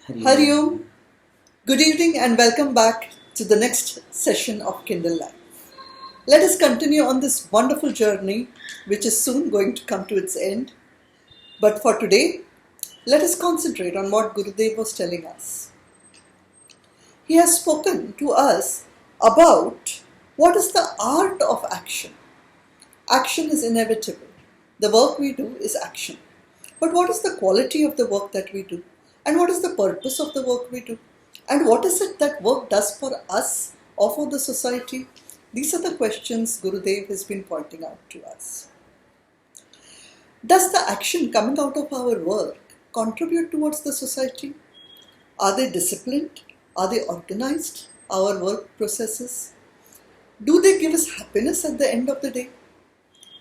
Hari Om. Good evening and welcome back to the next session of Kindle Live. Let us continue on this wonderful journey, which is soon going to come to its end. But for today, let us concentrate on what Gurudev was telling us. He has spoken to us about what is the art of action. Action is inevitable. The work we do is action. But what is the quality of the work that we do? And what is the purpose of the work we do? And what is it that work does for us or for the society? These are the questions Gurudev has been pointing out to us. Does the action coming out of our work contribute towards the society? Are they disciplined? Are they organized? Our work processes? Do they give us happiness at the end of the day?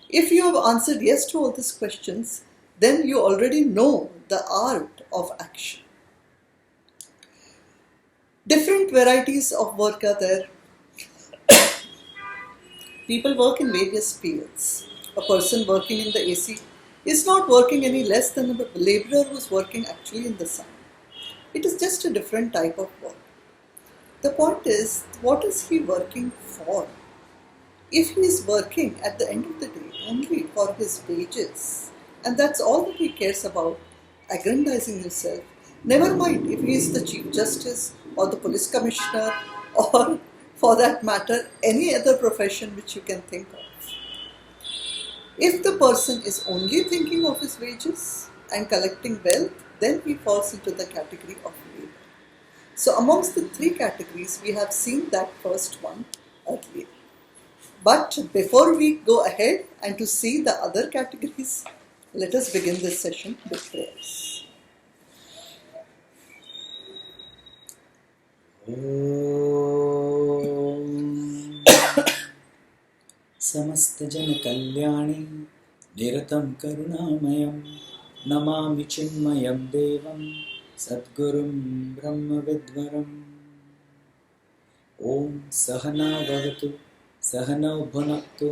If you have answered yes to all these questions, then you already know the art of action. Different varieties of work are there. People work in various fields. A person working in the AC is not working any less than a laborer who's working actually in the sun. It is just a different type of work. The point is, what is he working for? If he is working at the end of the day only for his wages, and that's all that he cares about, aggrandizing himself, never mind if he is the Chief Justice or the Police Commissioner or, for that matter, any other profession which you can think of. If the person is only thinking of his wages and collecting wealth, then he falls into the category of labor. So amongst the three categories, we have seen that first one earlier. But before we go ahead and to see the other categories, let us begin this session with prayers. समस्त जन कल्याणी निरतं करुणामयं नमामि चिन्मयं देवं सद्गुरुं ब्रह्मविद्वरम् ॐ सहना भवतु सहनौ भुनक्तु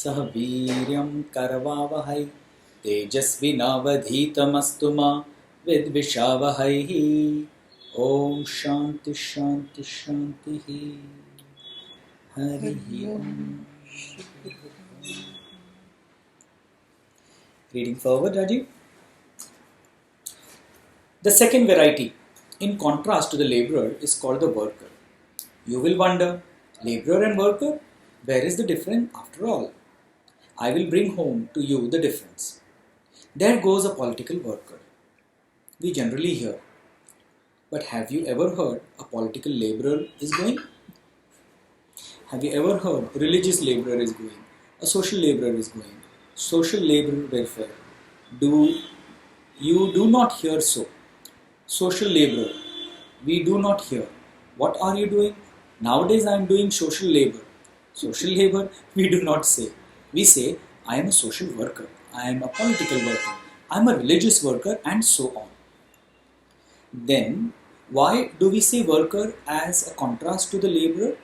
सह वीर्यं करवावहै तेजस्विनावधीतमस्तु मा विद्विषावहै ॐ शान्ति शान्ति शान्तिः हरि ओम. Reading forward, Rajiv. The second variety, in contrast to the laborer, is called the worker. You will wonder, laborer and worker, where is the difference after all? I will bring home to you the difference. There goes a political worker. We generally hear. But have you ever heard a political laborer is going? Have you ever heard a religious laborer is going? A social laborer is going? Social labor welfare. You do not hear so. Social laborer, we do not hear. What are you doing? Nowadays I am doing social labor. Social labor, we do not say. We say, I am a social worker. I am a political worker. I am a religious worker, and so on. Then, why do we say worker as a contrast to the laborer?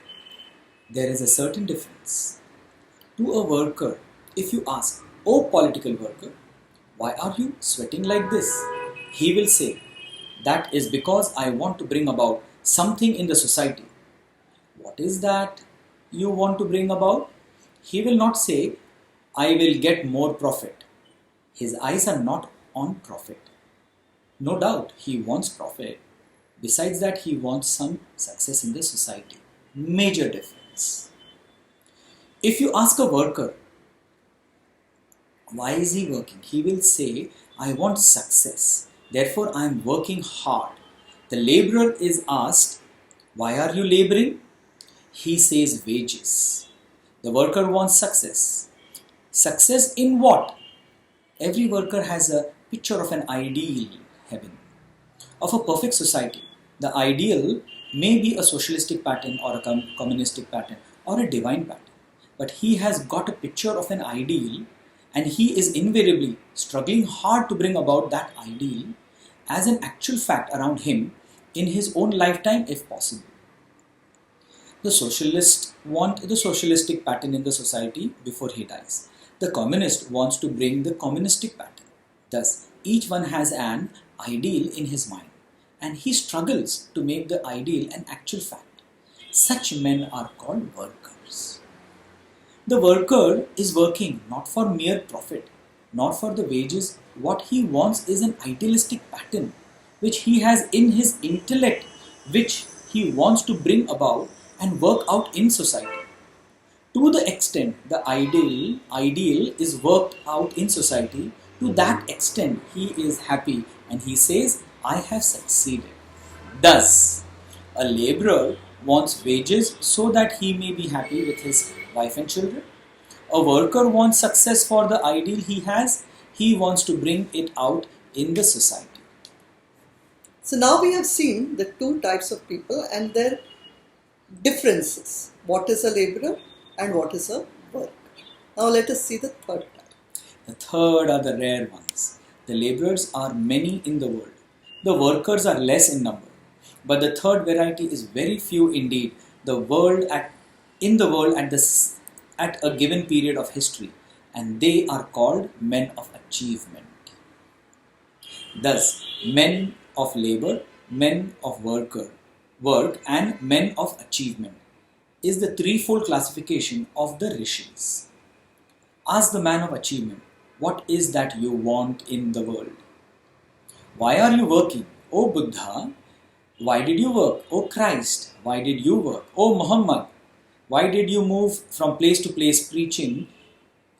There is a certain difference. To a worker, if you ask, "Oh political worker, why are you sweating like this?" He will say, "That is because I want to bring about something in the society." What is that you want to bring about? He will not say, "I will get more profit." His eyes are not on profit. No doubt he wants profit. Besides that, he wants some success in the society. Major difference. If you ask a worker, why is he working? He will say, I want success. Therefore, I am working hard. The laborer is asked, why are you laboring? He says wages. The worker wants success. Success in what? Every worker has a picture of an ideal heaven, of a perfect society. The ideal may be a socialistic pattern or a communistic pattern or a divine pattern. But he has got a picture of an ideal, and he is invariably struggling hard to bring about that ideal as an actual fact around him in his own lifetime if possible. The socialists want the socialistic pattern in the society before he dies. The communist wants to bring the communistic pattern. Thus, each one has an ideal in his mind, and he struggles to make the ideal an actual fact. Such men are called workers. The worker is working not for mere profit, not for the wages. What he wants is an idealistic pattern which he has in his intellect, which he wants to bring about and work out in society. To the extent the ideal is worked out in society, to that extent he is happy and he says, I have succeeded. Thus, a laborer wants wages so that he may be happy with his wife and children. A worker wants success for the ideal he has. He wants to bring it out in the society. So now we have seen the two types of people and their differences. What is a laborer and what is a worker? Now let us see the third type. The third are the rare ones. The laborers are many in the world. The workers are less in number. But the third variety is very few indeed. In the world at a given period of history, and they are called men of achievement. Thus, men of labor, men of work, and men of achievement is the threefold classification of the Ṛṣis. Ask the man of achievement, what is that you want in the world? Why are you working? O Buddha, why did you work? O Christ, why did you work? O Muhammad, why did you move from place to place preaching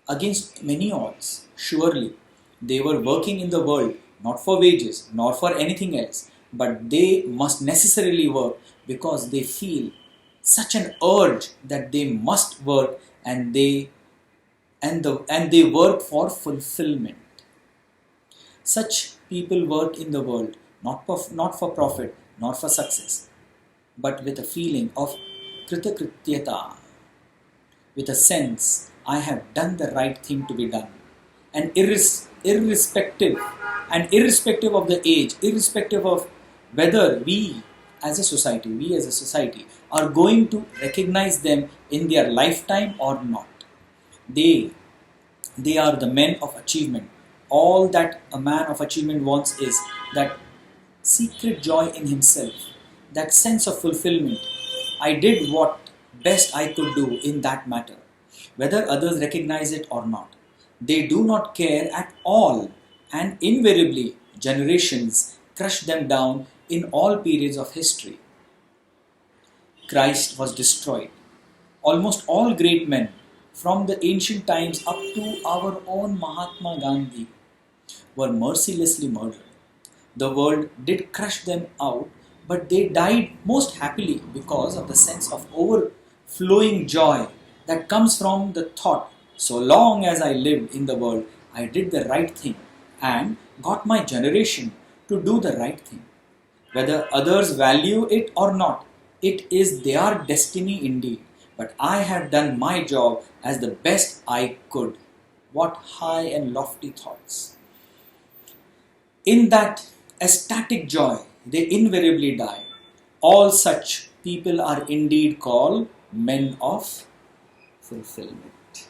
against many odds? Surely they were working in the world not for wages nor for anything else, but they must necessarily work because they feel such an urge that they must work, and they work for fulfillment. Such people work in the world not for profit, not for success, but with a feeling of kritakrityata, with a sense, I have done the right thing to be done. And irrespective of the age, irrespective of whether we as a society are going to recognize them in their lifetime or not. They are the men of achievement. All that a man of achievement wants is that secret joy in himself, that sense of fulfillment. I did what best I could do in that matter, whether others recognize it or not. They do not care at all, and invariably generations crush them down in all periods of history. Christ was destroyed. Almost all great men, from the ancient times up to our own Mahatma Gandhi, were mercilessly murdered. The world did crush them out, but they died most happily because of the sense of overflowing joy that comes from the thought, so long as I lived in the world, I did the right thing and got my generation to do the right thing. Whether others value it or not, it is their destiny indeed. But I have done my job as the best I could. What high and lofty thoughts! In that ecstatic joy, they invariably die. All such people are indeed called men of fulfillment.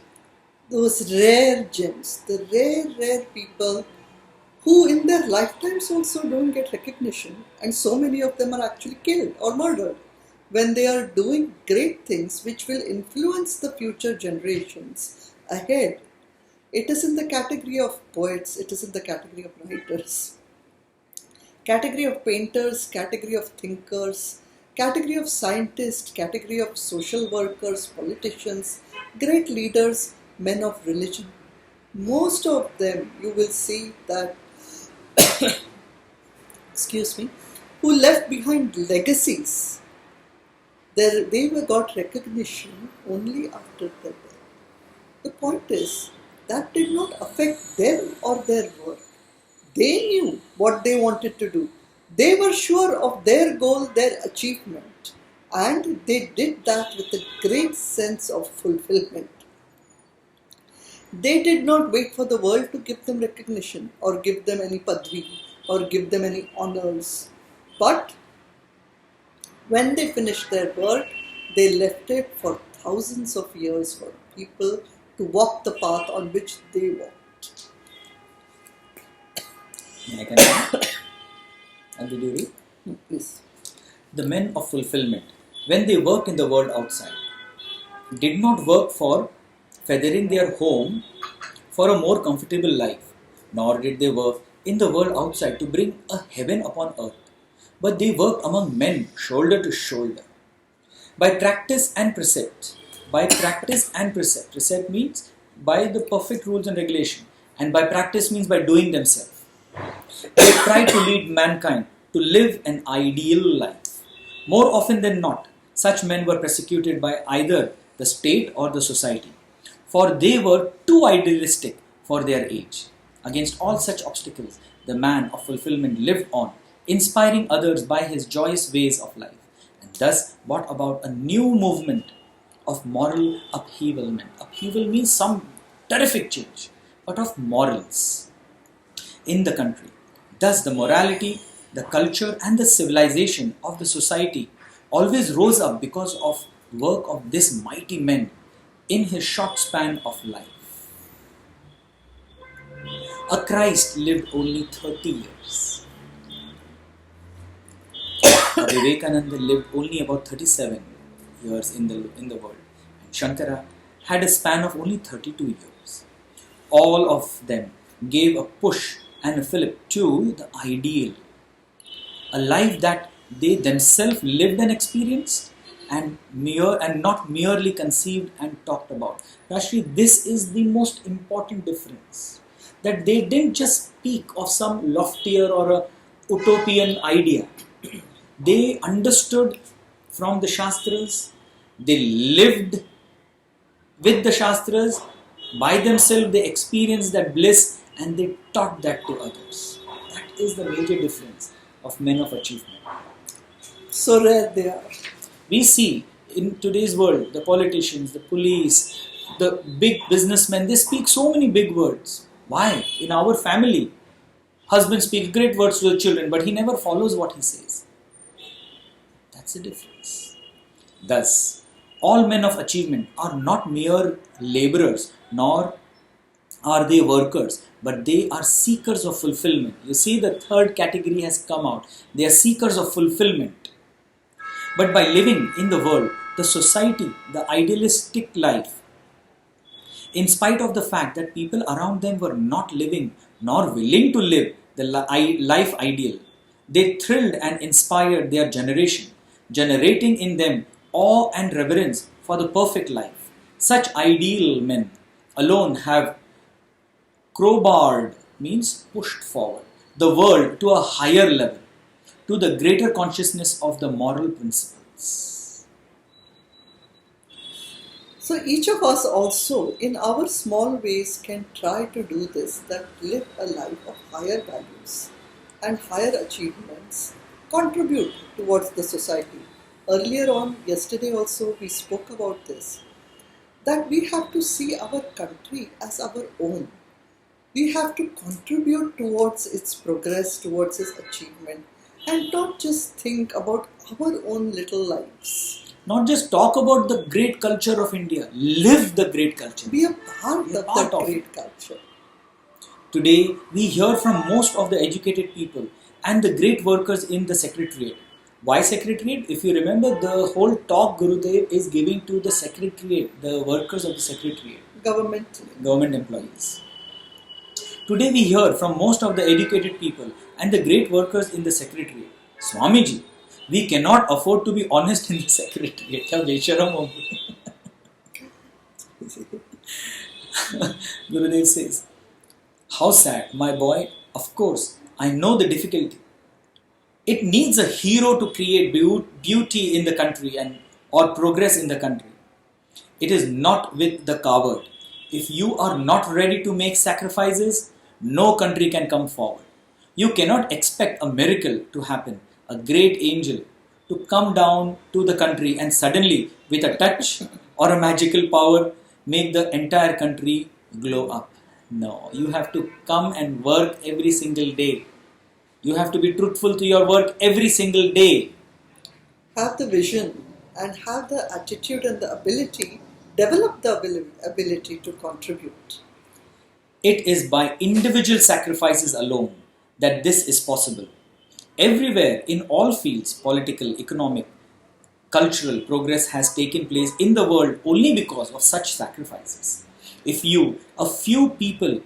Those rare gems, the rare people who in their lifetimes also don't get recognition, and so many of them are actually killed or murdered when they are doing great things which will influence the future generations ahead. It is in the category of poets, it is in the category of writers, category of painters, category of thinkers, category of scientists, category of social workers, politicians, great leaders, men of religion. Most of them you will see that who left behind legacies. They got recognition only after their death. The point is, that did not affect them or their work. They knew what they wanted to do. They were sure of their goal, their achievement, and they did that with a great sense of fulfillment. They did not wait for the world to give them recognition or give them any padvi or give them any honors. But when they finished their work, they left it for thousands of years for people to walk the path on which they walked. I can read. And did you read? Please. The men of fulfillment, when they work in the world outside, did not work for feathering their home for a more comfortable life, nor did they work in the world outside to bring a heaven upon earth, but they worked among men shoulder to shoulder. By practice and precept. By practice and precept. Precept means by the perfect rules and regulation, and by practice means by doing themselves. They try to lead mankind to live an ideal life. More often than not, such men were persecuted by either the state or the society, for they were too idealistic for their age. Against all such obstacles, the man of fulfillment lived on, inspiring others by his joyous ways of life, and thus brought about a new movement of moral upheavalment. Upheaval means some terrific change, but of morals in the country. Thus the morality, the culture and the civilization of the society always rose up because of work of this mighty man in his short span of life. A Christ lived only 30 years. A Vivekananda lived only about 37 years in the world. And Shankara had a span of only 32 years. All of them gave a push and a fillip to the ideal. A life that they themselves lived and experienced and not merely conceived and talked about. Rajshree, this is the most important difference. That they didn't just speak of some loftier or a utopian idea. They understood from the Shastras, they lived with the Shastras, by themselves they experienced that bliss and they taught that to others. That is the major difference of men of achievement. So rare they are. We see in today's world, the politicians, the police, the big businessmen, they speak so many big words. Why? In our family, husband speaks great words to the children, but he never follows what he says. That's the difference. Thus, all men of achievement are not mere laborers, nor are they workers, but they are seekers of fulfillment. You see, the third category has come out. They are seekers of fulfillment. But by living in the world, the society, the idealistic life, in spite of the fact that people around them were not living nor willing to live the life ideal, they thrilled and inspired their generation, generating in them awe and reverence for the perfect life. Such ideal men alone have crowbarred, means pushed forward, the world to a higher level, to the greater consciousness of the moral principles. So each of us also, in our small ways, can try to do this, that live a life of higher values and higher achievements, contribute towards the society. Earlier on, yesterday also, we spoke about this, that we have to see our country as our own. We have to contribute towards its progress, towards its achievement, and not just think about our own little lives. Not just talk about the great culture of India, live the great culture. Be a part of that great culture. Today, we hear from most of the educated people and the great workers in the secretariat. Why secretariat? If you remember, the whole talk Gurudev is giving to the secretariat, the workers of the secretariat. Government employees. Today we hear from most of the educated people and the great workers in the secretariat. Swamiji, we cannot afford to be honest in the secretariat. Gurudev says, how sad, my boy. Of course, I know the difficulty. It needs a hero to create beauty in the country or progress in the country. It is not with the coward. If you are not ready to make sacrifices, no country can come forward. You cannot expect a miracle to happen, a great angel to come down to the country and suddenly, with a touch or a magical power, make the entire country glow up. No, you have to come and work every single day. You have to be truthful to your work every single day. Have the vision and have the attitude and the ability, develop the ability to contribute. It is by individual sacrifices alone that this is possible. Everywhere, in all fields, political, economic, cultural progress has taken place in the world only because of such sacrifices. If a few people,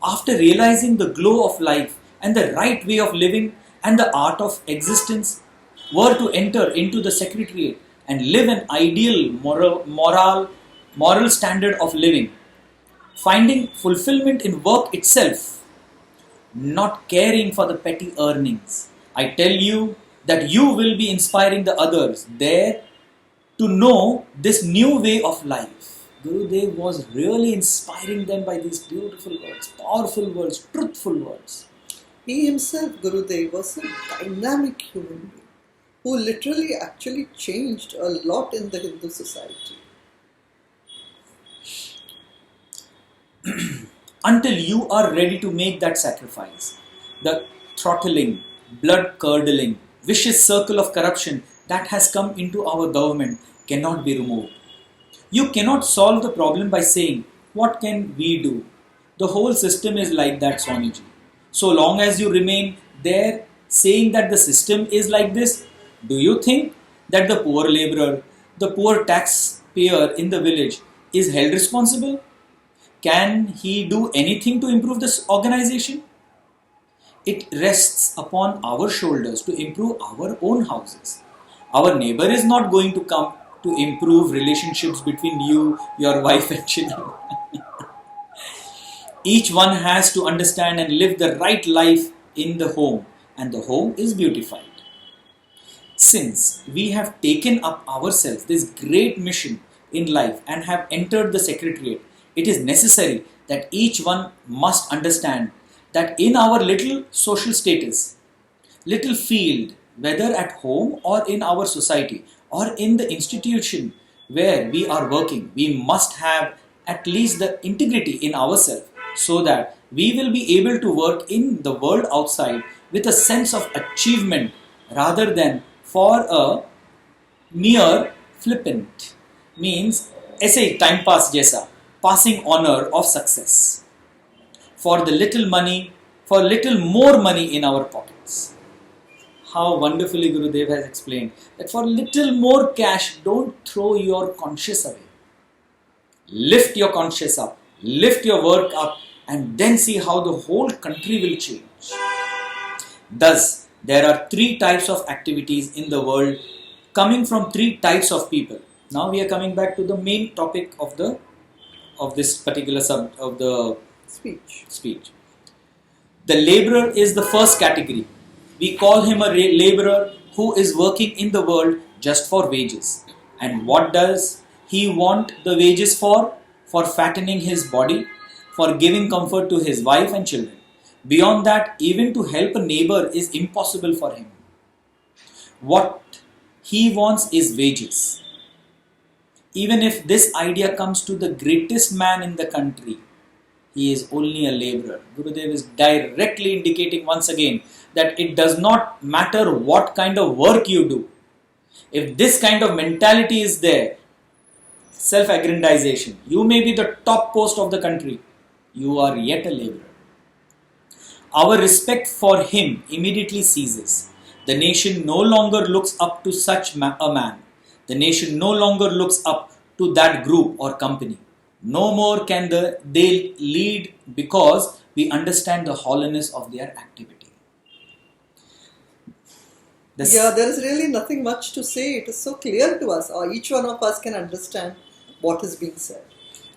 after realizing the glow of life and the right way of living and the art of existence, were to enter into the secretariat and live an ideal moral standard of living, finding fulfillment in work itself, not caring for the petty earnings, I tell you that you will be inspiring the others there to know this new way of life. Gurudev was really inspiring them by these beautiful words, powerful words, truthful words. He himself, Gurudev, was a dynamic human being who literally actually changed a lot in the Hindu society. Until you are ready to make that sacrifice, the throttling, blood-curdling, vicious circle of corruption that has come into our government cannot be removed. You cannot solve the problem by saying, what can we do? The whole system is like that, Swamiji. So long as you remain there saying that the system is like this, do you think that the poor labourer, the poor taxpayer in the village is held responsible? Can he do anything to improve this organization? It rests upon our shoulders to improve our own houses. Our neighbor is not going to come to improve relationships between you, your wife and children. Each one has to understand and live the right life in the home, and the home is beautified. Since we have taken up ourselves this great mission in life and have entered the secretariat, it is necessary that each one must understand that in our little social status, little field, whether at home or in our society or in the institution where we are working, we must have at least the integrity in ourselves so that we will be able to work in the world outside with a sense of achievement rather than for a mere flippant, means ऐसे time pass जैसा, passing honor of success. For the little money, for little more money in our pockets. How wonderfully Gurudev has explained that for little more cash, don't throw your conscience away. Lift your conscience up, lift your work up, and then see how the whole country will change. Thus, there are three types of activities in the world coming from three types of people. Now we are coming back to the main topic of this particular speech. The labourer is the first category. We call him a labourer who is working in the world just for wages. And what does he want the wages for? For fattening his body, for giving comfort to his wife and children. Beyond that, even to help a neighbour is impossible for him. What he wants is wages. Even if this idea comes to the greatest man in the country, he is only a labourer. Gurudev is directly indicating once again that it does not matter what kind of work you do. If this kind of mentality is there, self-aggrandization, you may be the top post of the country, you are yet a labourer. Our respect for him immediately ceases. The nation no longer looks up to such a man. The nation no longer looks up to that group or company. No more can they lead because we understand the hollowness of their activity. There is really nothing much to say. It is so clear to us, or each one of us can understand what is being said.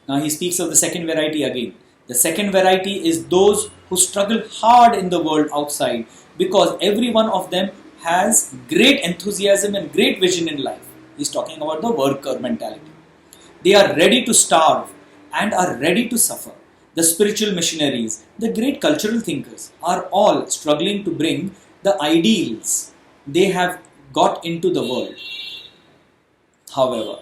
Now he speaks of the second variety again. The second variety is those who struggle hard in the world outside because every one of them has great enthusiasm and great vision in life. He's talking about the worker mentality. They are ready to starve and are ready to suffer. The spiritual missionaries, the great cultural thinkers are all struggling to bring the ideals they have got into the world. However,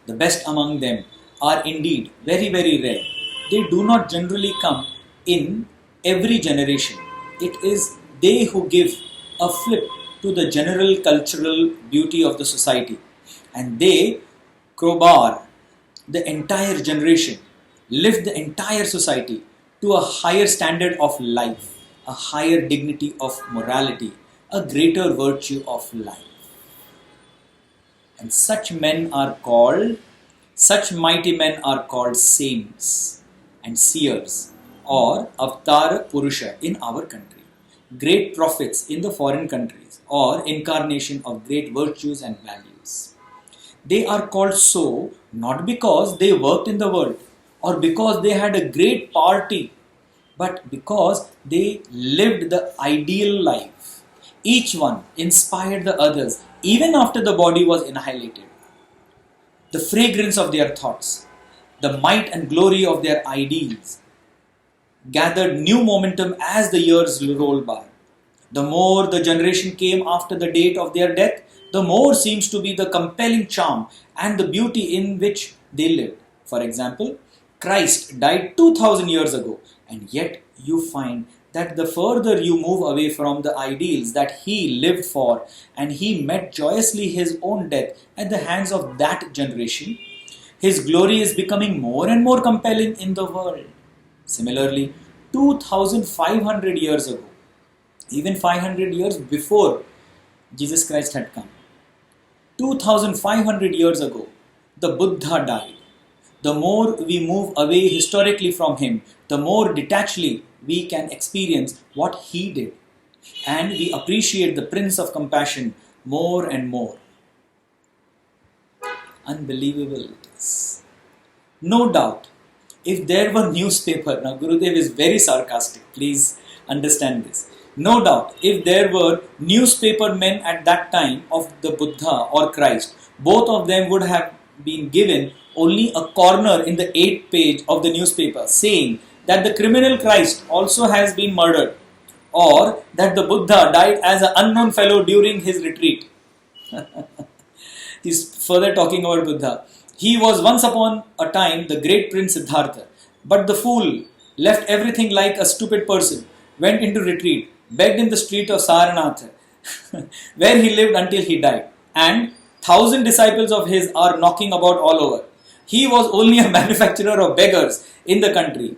the best among them are indeed very, very rare. They do not generally come in every generation. It is they who give a flip to the general cultural beauty of the society, and they crowbar the entire generation, lift the entire society to a higher standard of life, a higher dignity of morality, a greater virtue of life. And such mighty men are called saints and seers or Avatar Purusha in our country, great prophets in the foreign countries or incarnation of great virtues and values. They are called so not because they worked in the world or because they had a great party, but because they lived the ideal life. Each one inspired the others even after the body was annihilated. The fragrance of their thoughts, the might and glory of their ideals gathered new momentum as the years rolled by. The more the generation came after the date of their death, the more seems to be the compelling charm and the beauty in which they lived. For example, Christ died 2000 years ago, and yet you find that the further you move away from the ideals that he lived for, and he met joyously his own death at the hands of that generation, his glory is becoming more and more compelling in the world. Similarly, 2500 years ago, even 500 years before Jesus Christ had come, 2500 years ago, the Buddha died. The more we move away historically from him, the more detachedly we can experience what he did. And we appreciate the Prince of Compassion more and more. Unbelievable it is. No doubt, if there were newspaper, now Gurudev is very sarcastic, please understand this. No doubt, if there were newspaper men at that time of the Buddha or Christ, both of them would have been given only a corner in the 8th page of the newspaper saying that the criminal Christ also has been murdered, or that the Buddha died as an unknown fellow during his retreat. He's further talking about Buddha. He was once upon a time the great Prince Siddhartha, but the fool left everything like a stupid person, went into retreat, begged in the street of Sarnath, where he lived until he died, and 1,000 disciples of his are knocking about all over. He was only a manufacturer of beggars in the country.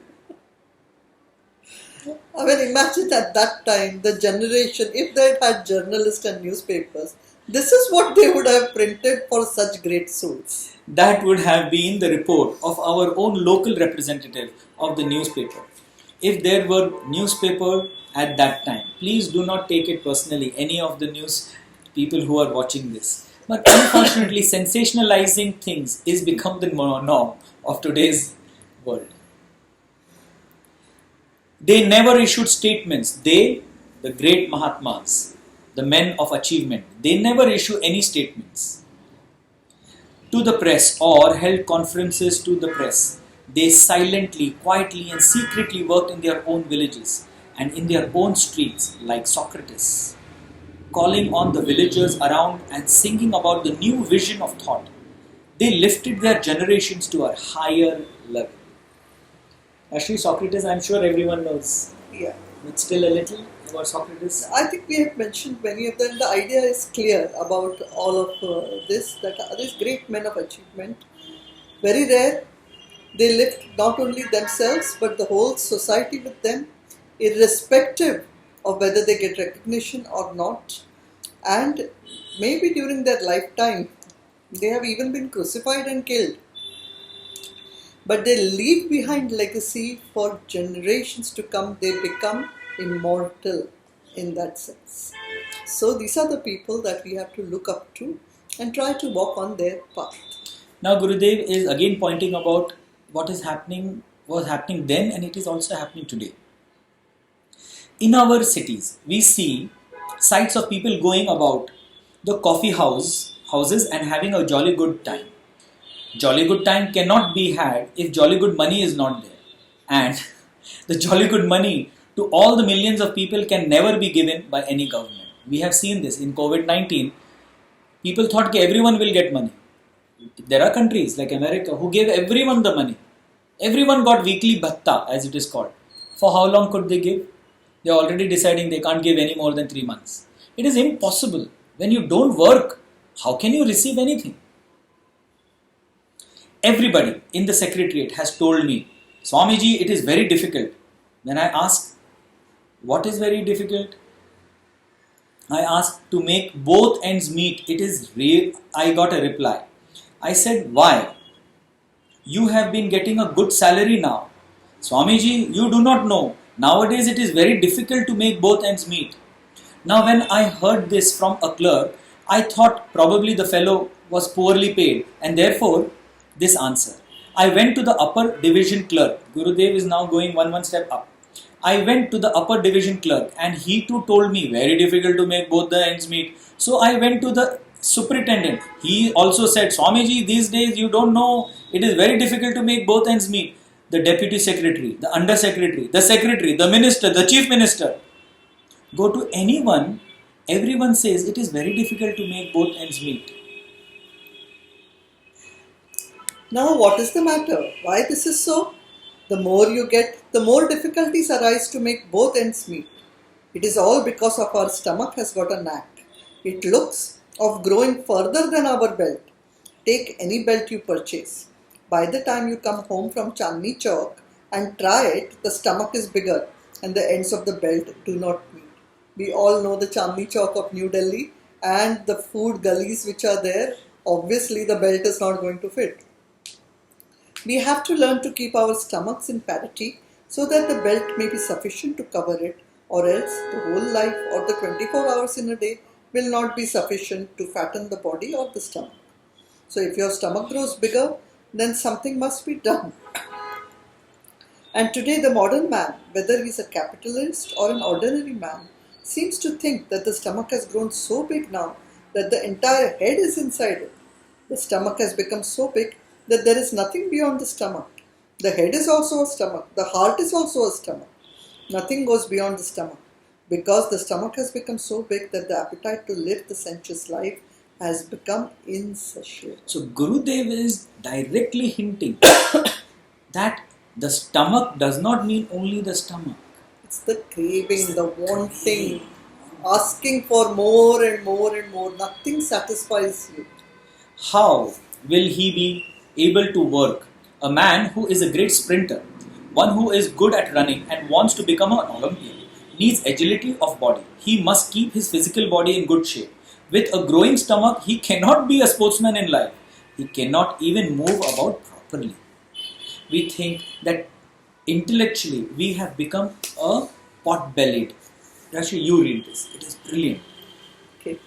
I mean, imagine at that time, the generation, if they had journalists and newspapers, this is what they would have printed for such great souls. That would have been the report of our own local representative of the newspaper. If there were newspaper at that time, please do not take it personally, any of the news people who are watching this. But unfortunately, sensationalizing things is become the norm of today's world. They never issued statements. They, the great Mahatmas, the men of achievement, they never issue any statements to the press or held conferences to the press. They silently, quietly and secretly worked in their own villages and in their own streets like Socrates, calling on the villagers around and singing about the new vision of thought. They lifted their generations to a higher level. Actually, Socrates, I'm sure everyone knows. Yeah. But still a little about Socrates. I think we have mentioned many of them. The idea is clear about all of this, that these great men of achievement, very rare, they lift not only themselves but the whole society with them, irrespective of whether they get recognition or not. And maybe during their lifetime, they have even been crucified and killed. But they leave behind legacy for generations to come. They become immortal in that sense. So these are the people that we have to look up to and try to walk on their path. Now Gurudev is again pointing about what is happening, was happening then, and it is also happening today. In our cities, we see sights of people going about the coffee houses and having a jolly good time. Jolly good time cannot be had if jolly good money is not there. And the jolly good money to all the millions of people can never be given by any government. We have seen this in COVID-19. People thought that everyone will get money. There are countries like America who gave everyone the money. Everyone got weekly bhatta, as it is called. For how long could they give? They are already deciding they can't give any more than 3 months. It is impossible. When you don't work, how can you receive anything? Everybody in the secretariat has told me, Swamiji, it is very difficult. When I ask, what is very difficult? I asked to make both ends meet. It is real. I got a reply. I said, why? You have been getting a good salary now. Swamiji, you do not know. Nowadays it is very difficult to make both ends meet. Now when I heard this from a clerk, I thought probably the fellow was poorly paid and therefore this answer. I went to the upper division clerk. Gurudev is now going one step up. I went to the upper division clerk and he too told me very difficult to make both the ends meet. So I went to the superintendent. He also said, Swamiji, these days you don't know, it is very difficult to make both ends meet. The deputy secretary, the under secretary, the minister, the chief minister. Go to anyone, everyone says it is very difficult to make both ends meet. Now, what is the matter? Why this is so? The more you get, the more difficulties arise to make both ends meet. It is all because of our stomach has got a knack. It looks of growing further than our belt. Take any belt you purchase. By the time you come home from Chandni Chowk and try it, the stomach is bigger and the ends of the belt do not meet. We all know the Chandni Chowk of New Delhi and the food gullies which are there. Obviously, the belt is not going to fit. We have to learn to keep our stomachs in parity so that the belt may be sufficient to cover it, or else the whole life or the 24 hours in a day will not be sufficient to fatten the body or the stomach. So if your stomach grows bigger, then something must be done. And today the modern man, whether he is a capitalist or an ordinary man, seems to think that the stomach has grown so big now that the entire head is inside it. The stomach has become so big that there is nothing beyond the stomach. The head is also a stomach. The heart is also a stomach. Nothing goes beyond the stomach, because the stomach has become so big that the appetite to live the sensuous life has become insatiable. So Gurudev is directly hinting that the stomach does not mean only the stomach. It's the craving, the wanting, asking for more and more and more. Nothing satisfies you. How will he be able to work? A man who is a great sprinter, one who is good at running and wants to become an Olympian, needs agility of body. He must keep his physical body in good shape. With a growing stomach, he cannot be a sportsman in life. He cannot even move about properly. We think that intellectually we have become a pot-bellied. Rajshree, you read this. It is brilliant. Okay.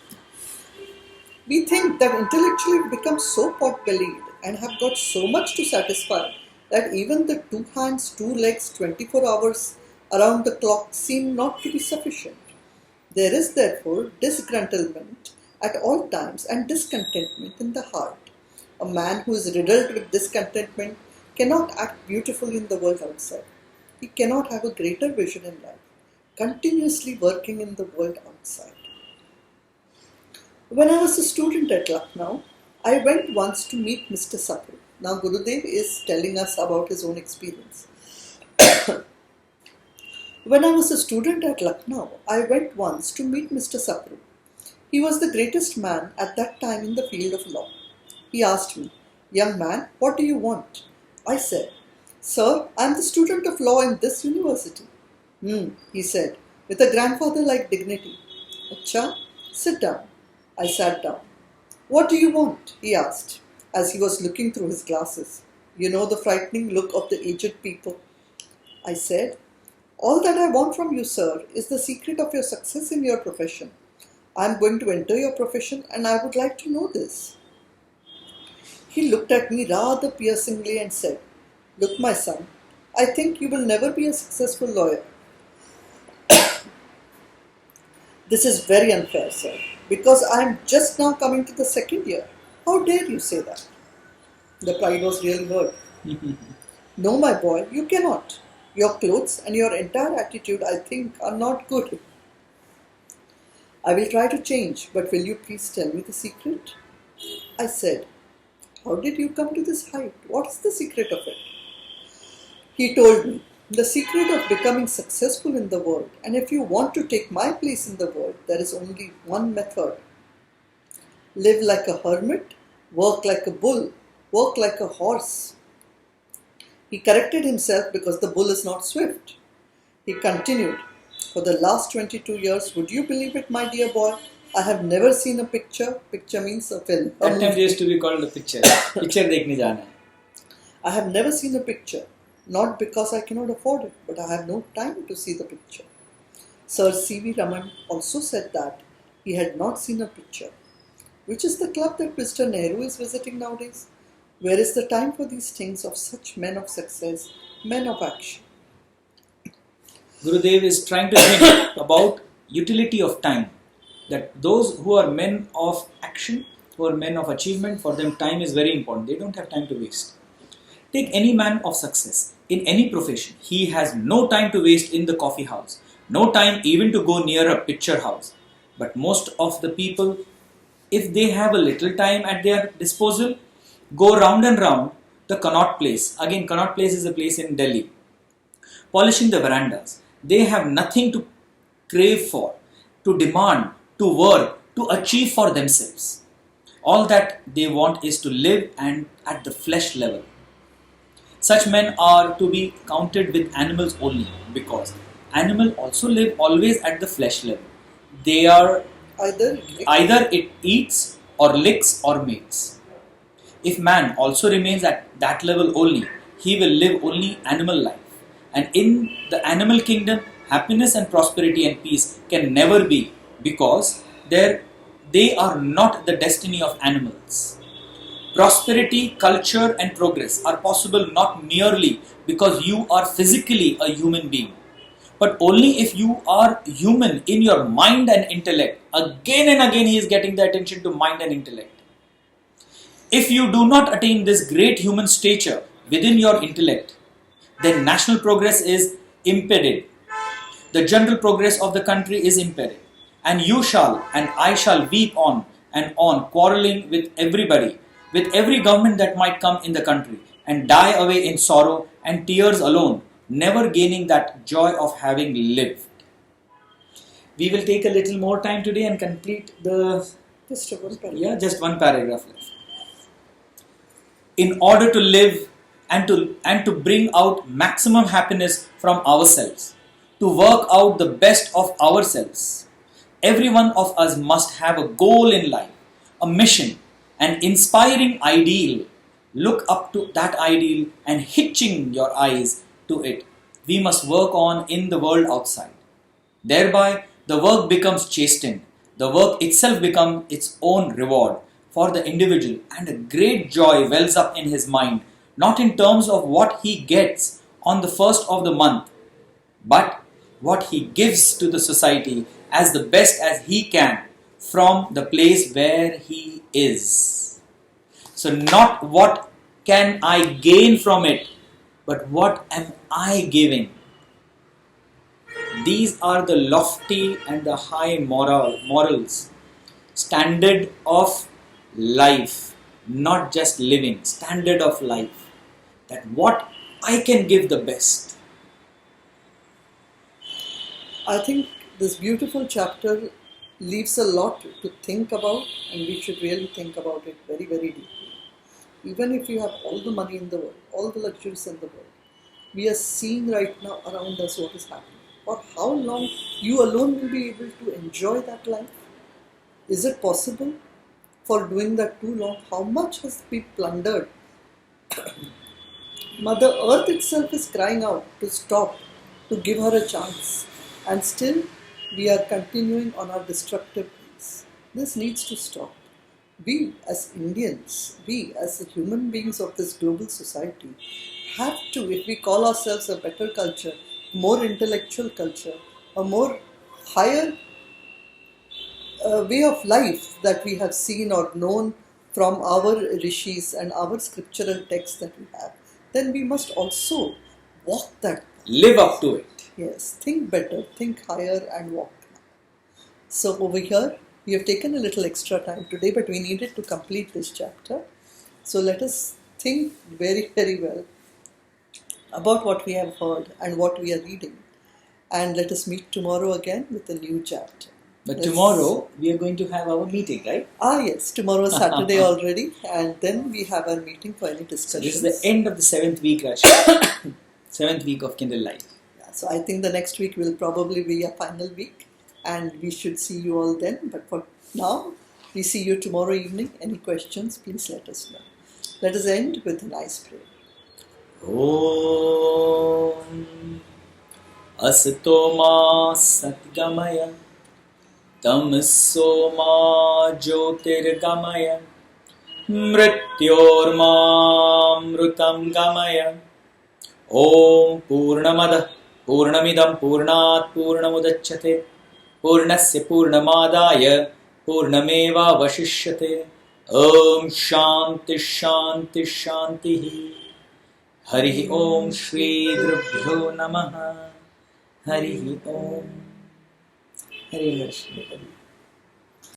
We think that intellectually we become so pot-bellied and have got so much to satisfy that even the 2 hands, 2 legs, 24 hours around the clock seem not to be sufficient. There is therefore disgruntlement at all times and discontentment in the heart. A man who is riddled with discontentment cannot act beautifully in the world outside. He cannot have a greater vision in life, continuously working in the world outside. When I was a student at Lucknow, I went once to meet Mr. Sapru. Now Gurudev is telling us about his own experience. When I was a student at Lucknow, I went once to meet Mr. Sapru. He was the greatest man at that time in the field of law. He asked me, "Young man, what do you want?" I said, "Sir, I am the student of law in this university." He said, with a grandfather-like dignity. "Acha, sit down." I sat down. "What do you want?" he asked, as he was looking through his glasses. You know the frightening look of the aged people. I said, "All that I want from you, sir, is the secret of your success in your profession. I am going to enter your profession and I would like to know this." He looked at me rather piercingly and said, "Look, my son, I think you will never be a successful lawyer." "This is very unfair, sir, because I am just now coming to the 2nd year. How dare you say that?" The pride was really hurt. "No, my boy, you cannot. Your clothes and your entire attitude, I think, are not good." "I will try to change, but will you please tell me the secret?" I said, "How did you come to this height? What is the secret of it?" He told me, "The secret of becoming successful in the world, and if you want to take my place in the world, there is only one method. Live like a hermit, work like a bull, work like a horse." He corrected himself because the bull is not swift. He continued, For the last 22 years, would you believe it, my dear boy? I have never seen a picture. Picture means a film. That time used to be called a picture. Picture देखने जाना है. I have never seen a picture. Not because I cannot afford it, but I have no time to see the picture. Sir C.V. Raman also said that he had not seen a picture. Which is the club that Mr. Nehru is visiting nowadays? Where is the time for these things of such men of success, men of action? Gurudev is trying to think about utility of time. That those who are men of action, who are men of achievement, for them time is very important. They don't have time to waste. Take any man of success in any profession. He has no time to waste in the coffee house. No time even to go near a picture house. But most of the people, if they have a little time at their disposal, go round and round the Connaught Place. Again, Connaught Place is a place in Delhi. Polishing the verandas. They have nothing to crave for, to demand, to work, to achieve for themselves. All that they want is to live and at the flesh level. Such men are to be counted with animals only, because animals also live always at the flesh level. They are either it eats or licks or mates. If man also remains at that level only, he will live only animal life. And in the animal kingdom, happiness and prosperity and peace can never be, because they are not the destiny of animals. Prosperity, culture and progress are possible not merely because you are physically a human being, but only if you are human in your mind and intellect. Again and again he is getting the attention to mind and intellect. If you do not attain this great human stature within your intellect, then national progress is impeded. The general progress of the country is impeded. And you shall and I shall weep on and on, quarreling with everybody, with every government that might come in the country, and die away in sorrow and tears alone, never gaining that joy of having lived. We will take a little more time today and complete the... just one paragraph left. In order to live and to bring out maximum happiness from ourselves, to work out the best of ourselves, every one of us must have a goal in life, a mission, an inspiring ideal. Look up to that ideal and hitching your eyes to it. We must work on in the world outside. Thereby, the work becomes chastened. The work itself becomes its own reward for the individual, and a great joy wells up in his mind, not in terms of what he gets on the first of the month, but what he gives to the society as the best as he can from the place where he is. So not what can I gain from it, but what am I giving? These are the lofty and the high morals, standard of life, not just living, standard of life, that what I can give the best. I think this beautiful chapter leaves a lot to think about, and we should really think about it very, very deeply. Even if you have all the money in the world, all the luxuries in the world, we are seeing right now around us what is happening. For how long you alone will be able to enjoy that life? Is it possible for doing that too long? How much has been plundered? Mother Earth itself is crying out to stop, to give her a chance. And still, we are continuing on our destructive ways. This needs to stop. We as Indians, we as the human beings of this global society, have to, if we call ourselves a better culture, more intellectual culture, a more higher way of life that we have seen or known from our Ṛṣis and our scriptural texts that we have, then we must also walk that path. Live up to it. Yes, think better, think higher and walk. So over here, we have taken a little extra time today, but we needed to complete this chapter. So let us think very, very well about what we have heard and what we are reading. And let us meet tomorrow again with a new chapter. But tomorrow, we are going to have our meeting, right? Yes, tomorrow is Saturday already, and then we have our meeting for any discussions. So this is the end of the 7th week, Rajshree. 7th week of Kindle Life. So I think the next week will probably be a final week, and we should see you all then. But for now, we see you tomorrow evening. Any questions, please let us know. Let us end with a nice prayer. Om Asato Ma Satgamaya Tamso Ma Jyotirgamaya Mrityormamrutam Gamaya. Om Purnamada Purnamidam Purnat Purnamudachyate Purnasya Purnamadaya Purnameva Vashishyate. Om Shanti Shanti Shanti. Hari Om Shri Gurubhyo Namaha. Hari Om. Hari Rajshree.